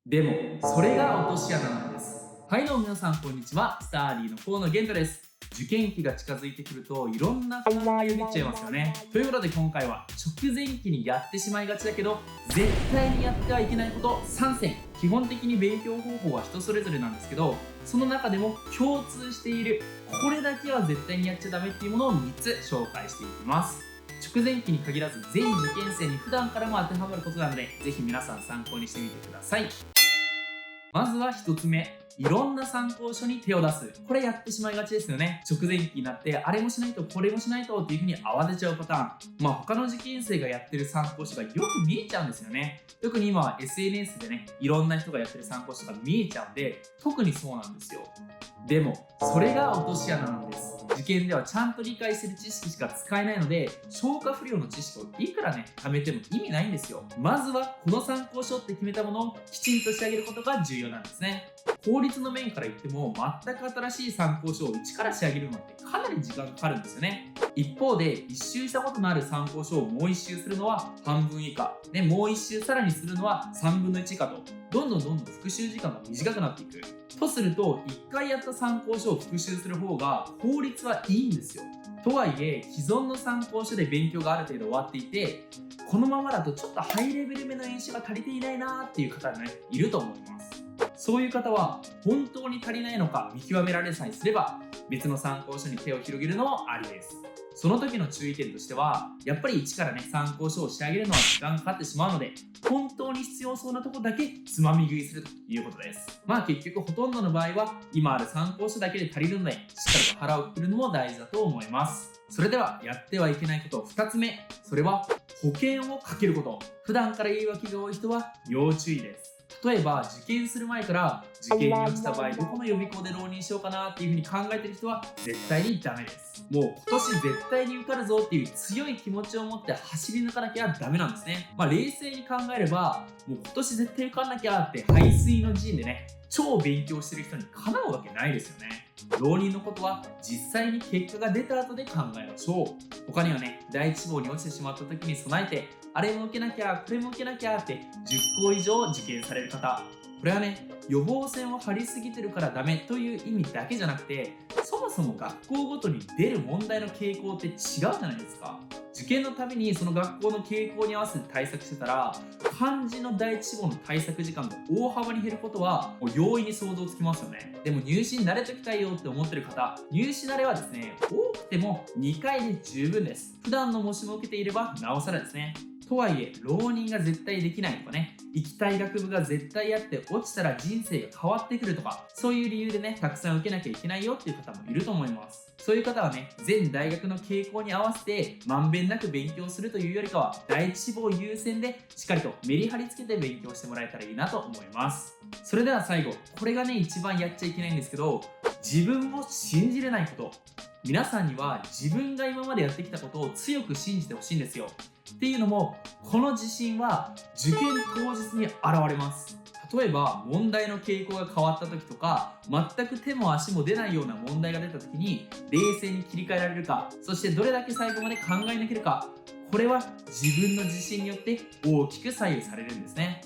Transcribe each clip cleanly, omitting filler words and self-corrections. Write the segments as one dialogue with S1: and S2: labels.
S1: でも、それが落とし穴なんです。はいどうも皆さんこんにちは。スターリーの河野玄太です。受験期が近づいてくるといろんな不安がよぎっちゃいますよね。ということで今回は直前期にやってしまいがちだけど絶対にやってはいけないこと3選。基本的に勉強方法は人それぞれなんですけど、その中でも共通しているこれだけは絶対にやっちゃダメっていうものを3つ紹介していきます。直前期に限らず全受験生に普段からも当てはまることなので、ぜひ皆さん参考にしてみてください。まずは1つ目、いろんな参考書に手を出す。これやってしまいがちですよね。直前期になってあれもしないとこれもしないとっていう風に慌てちゃうパターン。他の受験生がやってる参考書がよく見えちゃうんですよね。特に今は SNS でね、いろんな人がやってる参考書が見えちゃうんで、特にそうなんですよ。でもそれが落とし穴なんです。受験ではちゃんと理解してる知識しか使えないので、消化不良の知識をいくらね貯めても意味ないんですよ。まずはこの参考書って決めたものをきちんと仕上げることが重要なんですね。効率の面から言っても全く新しい参考書を一から仕上げるのってかなり時間かかるんですよね。一方で一周したことのある参考書をもう一周するのは半分以下で、もう一周さらにするのは3分の1以下と、どんどん復習時間が短くなっていくとすると、1回やった参考書を復習する方が効率はいいんですよ。とはいえ既存の参考書で勉強がある程度終わっていて、このままだとちょっとハイレベルめの演習が足りていないなーっていう方がねいると思います。そういう方は本当に足りないのか見極められさえすれば、別の参考書に手を広げるのもありです。その時の注意点としては、やっぱり一からね参考書を仕上げるのは時間かかってしまうので、本当に必要そうなところだけつまみ食いするということです。結局ほとんどの場合は今ある参考書だけで足りるので、しっかりと腹をくくるのも大事だと思います。それではやってはいけないこと2つ目、それは保険をかけること。普段から言い訳が多い人は要注意です。例えば受験する前から受験に落ちた場合どこの予備校で浪人しようかなっていう風に考えてる人は絶対にダメです。もう今年絶対に受かるぞっていう強い気持ちを持って走り抜かなきゃダメなんですね。冷静に考えれば、もう今年絶対受かんなきゃって背水の陣でね超勉強してる人にかなうわけないですよね。浪人のことは実際に結果が出た後で考えましょう。他にはね、第一志望に落ちてしまった時に備えて、あれも受けなきゃこれも受けなきゃって10校以上受験される方、これはね予防線を張りすぎてるからダメという意味だけじゃなくて、そもそも学校ごとに出る問題の傾向って違うじゃないですか。受験のためにその学校の傾向に合わせて対策してたら、漢字の第一志望の対策時間が大幅に減ることはもう容易に想像つきますよね。でも入試に慣れときたいよって思ってる方、入試慣れはですね多くても2回で十分です。普段の模試も受けていればなおさらですね。とはいえ浪人が絶対できないとかね、行きたい学部が絶対あって落ちたら人生が変わってくるとか、そういう理由でねたくさん受けなきゃいけないよっていう方もいると思います。そういう方はね、全大学の傾向に合わせてまんべんなく勉強するというよりかは、第一志望優先でしっかりとメリハリつけて勉強してもらえたらいいなと思います。それでは最後、これがね一番やっちゃいけないんですけど、自分を信じれないこと。皆さんには自分が今までやってきたことを強く信じてほしいんですよ。っていうのも、この自信は受験当日に現れます。例えば問題の傾向が変わった時とか、全く手も足も出ないような問題が出た時に冷静に切り替えられるか、そしてどれだけ最後まで考え抜けるか、これは自分の自信によって大きく左右されるんですね。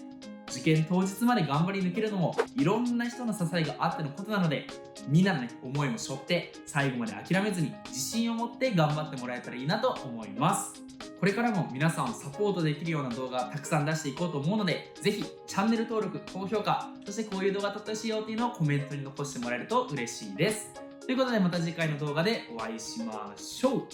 S1: 受験当日まで頑張り抜けるのもいろんな人の支えがあってのことなので、みんなのね思いも背負って最後まで諦めずに自信を持って頑張ってもらえたらいいなと思います。これからも皆さんをサポートできるような動画たくさん出していこうと思うので、ぜひチャンネル登録、高評価、そしてこういう動画撮ってほしいよっていうのをコメントに残してもらえると嬉しいです。ということでまた次回の動画でお会いしましょう。